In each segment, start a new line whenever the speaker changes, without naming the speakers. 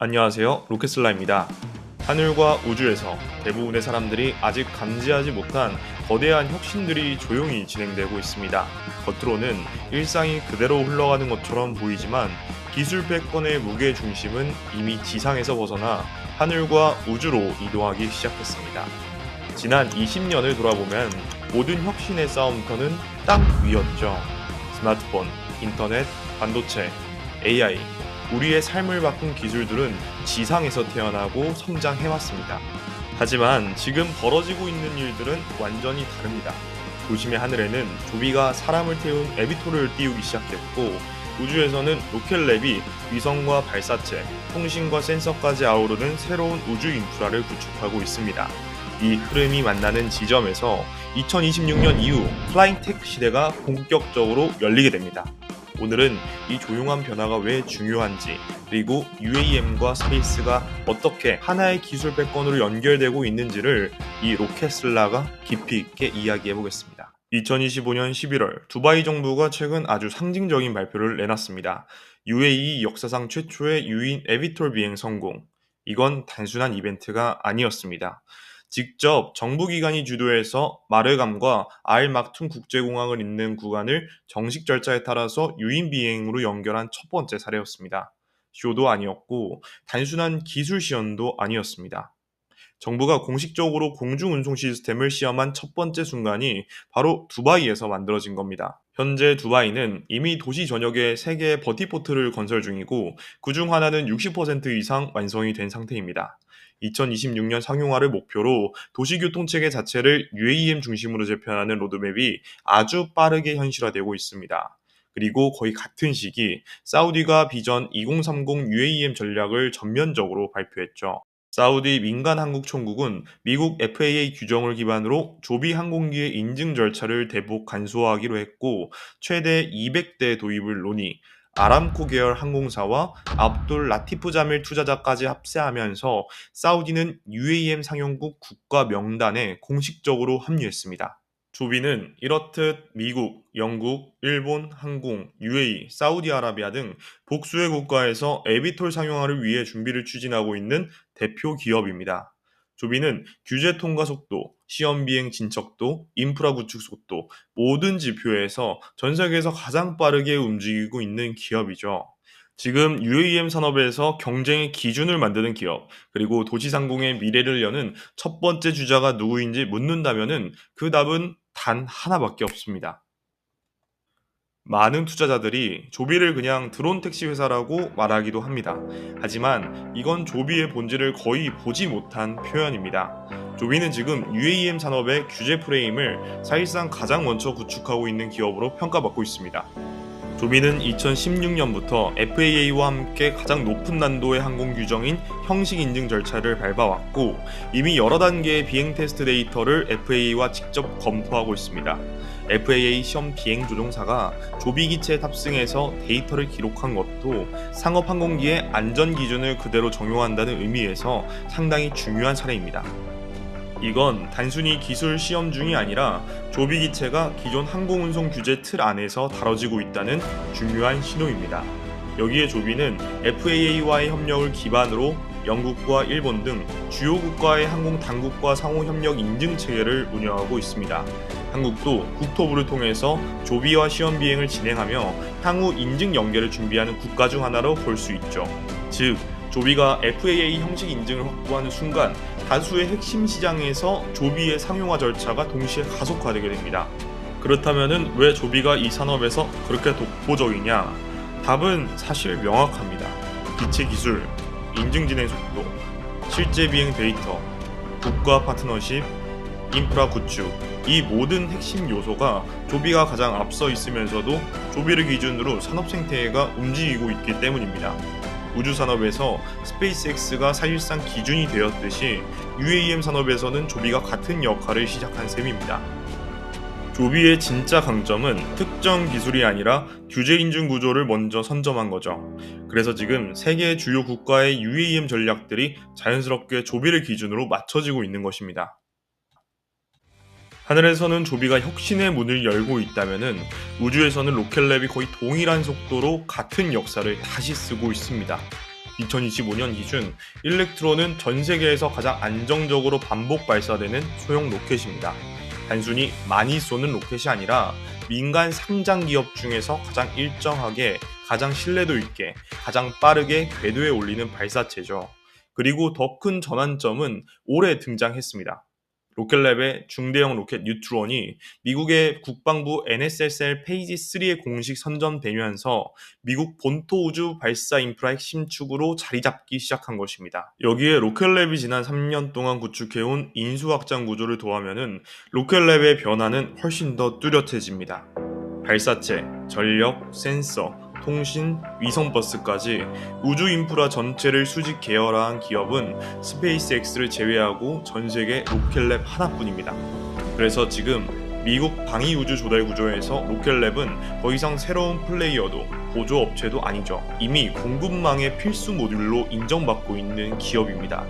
안녕하세요. 로켓슬라입니다. 하늘과 우주에서 대부분의 사람들이 아직 감지하지 못한 거대한 혁신들이 조용히 진행되고 있습니다. 겉으로는 일상이 그대로 흘러가는 것처럼 보이지만 기술 패권의 무게 중심은 이미 지상에서 벗어나 하늘과 우주로 이동하기 시작했습니다. 지난 20년을 돌아보면 모든 혁신의 싸움터는 땅 위였죠. 스마트폰, 인터넷, 반도체, AI, 우리의 삶을 바꾼 기술들은 지상에서 태어나고 성장해왔습니다. 하지만 지금 벌어지고 있는 일들은 완전히 다릅니다. 도심의 하늘에는 조비가 사람을 태운 에비토를 띄우기 시작했고, 우주에서는 로켓랩이 위성과 발사체, 통신과 센서까지 아우르는 새로운 우주 인프라를 구축하고 있습니다. 이 흐름이 만나는 지점에서 2026년 이후 플라잉테크 시대가 본격적으로 열리게 됩니다. 오늘은 이 조용한 변화가 왜 중요한지, 그리고 UAM과 스페이스가 어떻게 하나의 기술 패권으로 연결되고 있는지를 이 로켓슬라가 깊이 있게 이야기해 보겠습니다. 2025년 11월 두바이 정부가 최근 아주 상징적인 발표를 내놨습니다. UAE 역사상 최초의 유인 에비톨 비행 성공. 이건 단순한 이벤트가 아니었습니다. 직접 정부기관이 주도해서 마르감과 알막툼 국제공항을 잇는 구간을 정식 절차에 따라서 유인 비행으로 연결한 첫 번째 사례였습니다. 쇼도 아니었고 단순한 기술 시연도 아니었습니다. 정부가 공식적으로 공중운송 시스템을 시험한 첫 번째 순간이 바로 두바이에서 만들어진 겁니다. 현재 두바이는 이미 도시 전역에 3개의 버티포트를 건설 중이고, 그중 하나는 60% 이상 완성이 된 상태입니다. 2026년 상용화를 목표로 도시교통체계 자체를 UAM 중심으로 재편하는 로드맵이 아주 빠르게 현실화되고 있습니다. 그리고 거의 같은 시기 사우디가 비전 2030 UAM 전략을 전면적으로 발표했죠. 사우디 민간항공총국은 미국 FAA 규정을 기반으로 조비 항공기의 인증 절차를 대폭 간소화하기로 했고, 최대 200대 도입을 논의, 아람코 계열 항공사와 압둘 라티프 자밀 투자자까지 합세하면서 사우디는 UAM 상용국 국가 명단에 공식적으로 합류했습니다. 조비는 이렇듯 미국, 영국, 일본, 항공, UAE, 사우디아라비아 등 복수의 국가에서 에비톨 상용화를 위해 준비를 추진하고 있는 대표 기업입니다. 조비는 규제 통과 속도, 시험 비행 진척도, 인프라 구축 속도, 모든 지표에서 전 세계에서 가장 빠르게 움직이고 있는 기업이죠. 지금 UAM 산업에서 경쟁의 기준을 만드는 기업, 그리고 도시상공의 미래를 여는 첫 번째 주자가 누구인지 묻는다면은 그 답은 단 하나밖에 없습니다. 많은 투자자들이 조비를 그냥 드론 택시 회사라고 말하기도 합니다. 하지만 이건 조비의 본질을 거의 보지 못한 표현입니다. 조비는 지금 UAM 산업의 규제 프레임을 사실상 가장 먼저 구축하고 있는 기업으로 평가받고 있습니다. 조비는 2016년부터 FAA와 함께 가장 높은 난도의 항공 규정인 형식 인증 절차를 밟아왔고, 이미 여러 단계의 비행 테스트 데이터를 FAA와 직접 검토하고 있습니다. FAA 시험 비행 조종사가 조비 기체에 탑승해서 데이터를 기록한 것도 상업 항공기의 안전 기준을 그대로 적용한다는 의미에서 상당히 중요한 사례입니다. 이건 단순히 기술 시험 중이 아니라 조비 기체가 기존 항공운송 규제 틀 안에서 다뤄지고 있다는 중요한 신호입니다. 여기에 조비는 FAA와의 협력을 기반으로 영국과 일본 등 주요 국가의 항공 당국과 상호 협력 인증 체계를 운영하고 있습니다. 한국도 국토부를 통해서 조비와 시험 비행을 진행하며 향후 인증 연계를 준비하는 국가 중 하나로 볼 수 있죠. 즉, 조비가 FAA 형식 인증을 확보하는 순간 다수의 핵심 시장에서 조비의 상용화 절차가 동시에 가속화되게 됩니다. 그렇다면 왜 조비가 이 산업에서 그렇게 독보적이냐? 답은 사실 명확합니다. 기체 기술, 인증 진행 속도, 실제 비행 데이터, 국가 파트너십, 인프라 구축, 이 모든 핵심 요소가 조비가 가장 앞서 있으면서도 조비를 기준으로 산업 생태계가 움직이고 있기 때문입니다. 우주산업에서 스페이스X가 사실상 기준이 되었듯이 UAM 산업에서는 조비가 같은 역할을 시작한 셈입니다. 조비의 진짜 강점은 특정 기술이 아니라 규제 인증 구조를 먼저 선점한 거죠. 그래서 지금 세계 주요 국가의 UAM 전략들이 자연스럽게 조비를 기준으로 맞춰지고 있는 것입니다. 하늘에서는 조비가 혁신의 문을 열고 있다면은 우주에서는 로켓랩이 거의 동일한 속도로 같은 역사를 다시 쓰고 있습니다. 2025년 기준 일렉트론은 전 세계에서 가장 안정적으로 반복 발사되는 소형 로켓입니다. 단순히 많이 쏘는 로켓이 아니라 민간 상장 기업 중에서 가장 일정하게, 가장 신뢰도 있게, 가장 빠르게 궤도에 올리는 발사체죠. 그리고 더 큰 전환점은 올해 등장했습니다. 로켓랩의 중대형 로켓 뉴트론이 미국의 국방부 NSSL 페이지 3에 공식 선정되면서 미국 본토 우주 발사 인프라 핵심 축으로 자리 잡기 시작한 것입니다. 여기에 로켓랩이 지난 3년 동안 구축해온 인수확장 구조를 더하면은 로켓랩의 변화는 훨씬 더 뚜렷해집니다. 발사체, 전력, 센서, 통신, 위성버스까지 우주 인프라 전체를 수직 계열화한 기업은 스페이스X를 제외하고 전 세계 로켓랩 하나뿐입니다. 그래서 지금 미국 방위우주 조달 구조에서 로켓랩은 더 이상 새로운 플레이어도 보조업체도 아니죠. 이미 공급망의 필수 모듈로 인정받고 있는 기업입니다.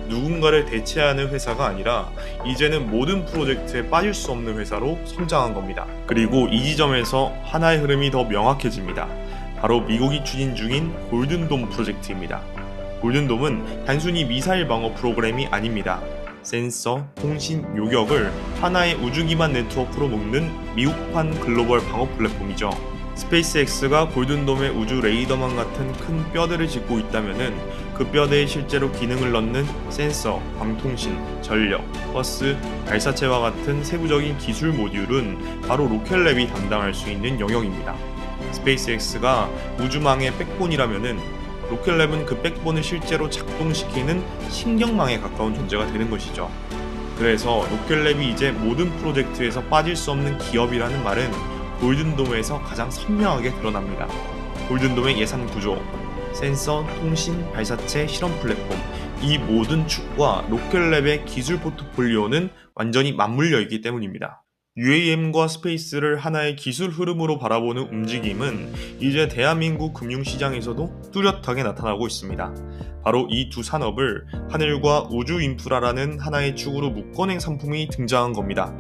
누군가를 대체하는 회사가 아니라 이제는 모든 프로젝트에 빠질 수 없는 회사로 성장한 겁니다. 그리고 이 지점에서 하나의 흐름이 더 명확해집니다. 바로 미국이 추진 중인 골든돔 프로젝트입니다. 골든돔은 단순히 미사일 방어 프로그램이 아닙니다. 센서, 통신, 요격을 하나의 우주 기반 네트워크로 묶는 미국판 글로벌 방어 플랫폼이죠. 스페이스X가 골든돔의 우주 레이더망 같은 큰 뼈대를 짓고 있다면은 그 뼈대에 실제로 기능을 넣는 센서, 방통신, 전력, 버스, 발사체와 같은 세부적인 기술 모듈은 바로 로켓랩이 담당할 수 있는 영역입니다. 스페이스X가 우주망의 백본이라면은 로켓랩은 그 백본을 실제로 작동시키는 신경망에 가까운 존재가 되는 것이죠. 그래서 로켓랩이 이제 모든 프로젝트에서 빠질 수 없는 기업이라는 말은 골든돔에서 가장 선명하게 드러납니다. 골든돔의 예산 구조, 센서, 통신, 발사체, 실험 플랫폼, 이 모든 축과 로켓랩의 기술 포트폴리오는 완전히 맞물려 있기 때문입니다. UAM과 스페이스를 하나의 기술 흐름으로 바라보는 움직임은 이제 대한민국 금융시장에서도 뚜렷하게 나타나고 있습니다. 바로 이 두 산업을 하늘과 우주 인프라라는 하나의 축으로 묶어낸 상품이 등장한 겁니다.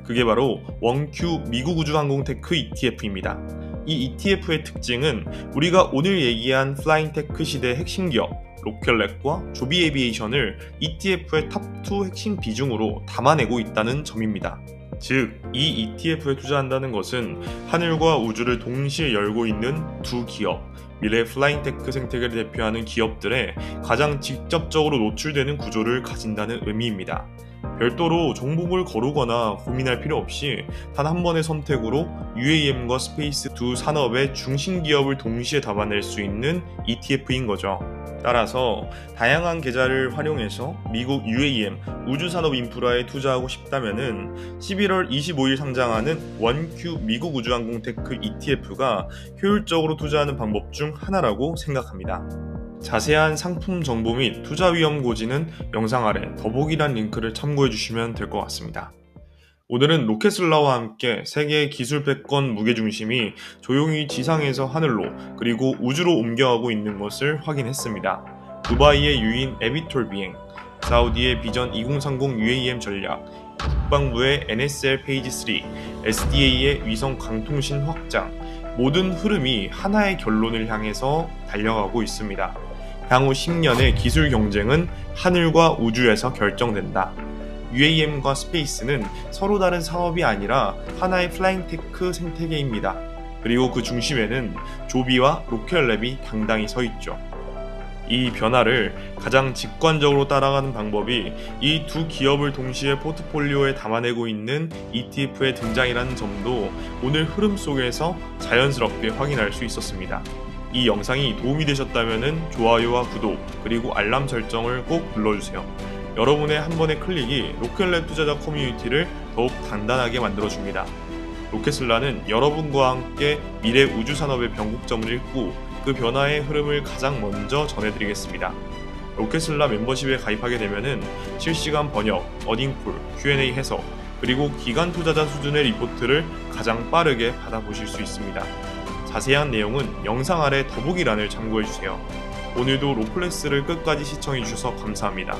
그게 바로 원큐 미국 우주항공 테크 ETF입니다. 이 ETF의 특징은 우리가 오늘 얘기한 플라잉테크 시대의 핵심 기업 로켓랩과 조비 에비에이션을 ETF의 탑2 핵심 비중으로 담아내고 있다는 점입니다. 즉, 이 ETF에 투자한다는 것은 하늘과 우주를 동시에 열고 있는 두 기업, 미래 플라잉테크 생태계를 대표하는 기업들의 가장 직접적으로 노출되는 구조를 가진다는 의미입니다. 별도로 종목을 거르거나 고민할 필요 없이 단 한 번의 선택으로 UAM과 스페이스 두 산업의 중심 기업을 동시에 담아낼 수 있는 ETF인 거죠. 따라서 다양한 계좌를 활용해서 미국 UAM 우주산업 인프라에 투자하고 싶다면은 11월 25일 상장하는 원큐 미국 우주항공 테크 ETF가 효율적으로 투자하는 방법 중 하나라고 생각합니다. 자세한 상품 정보 및 투자 위험 고지는 영상 아래 더보기란 링크를 참고해 주시면 될 것 같습니다. 오늘은 로켓슬라와 함께 세계의 기술 패권 무게중심이 조용히 지상에서 하늘로 그리고 우주로 옮겨가고 있는 것을 확인했습니다. 두바이의 유인 에비톨 비행, 사우디의 비전 2030 UAM 전략, 국방부의 NSL 페이지 3, SDA의 위성 강통신 확장, 모든 흐름이 하나의 결론을 향해서 달려가고 있습니다. 향후 10년의 기술 경쟁은 하늘과 우주에서 결정된다. UAM과 스페이스는 서로 다른 사업이 아니라 하나의 플라잉테크 생태계입니다. 그리고 그 중심에는 조비와 로켓랩이 당당히 서 있죠. 이 변화를 가장 직관적으로 따라가는 방법이 이 두 기업을 동시에 포트폴리오에 담아내고 있는 ETF의 등장이라는 점도 오늘 흐름 속에서 자연스럽게 확인할 수 있었습니다. 이 영상이 도움이 되셨다면 좋아요와 구독 그리고 알람 설정을 꼭 눌러주세요. 여러분의 한 번의 클릭이 로켓랩 투자자 커뮤니티를 더욱 단단하게 만들어줍니다. 로켓슬라는 여러분과 함께 미래 우주산업의 변곡점을 읽고 그 변화의 흐름을 가장 먼저 전해드리겠습니다. 로켓슬라 멤버십에 가입하게 되면 실시간 번역, 어딩풀, Q&A 해석, 그리고 기관 투자자 수준의 리포트를 가장 빠르게 받아보실 수 있습니다. 자세한 내용은 영상 아래 더보기란을 참고해주세요. 오늘도 로클래스를 끝까지 시청해주셔서 감사합니다.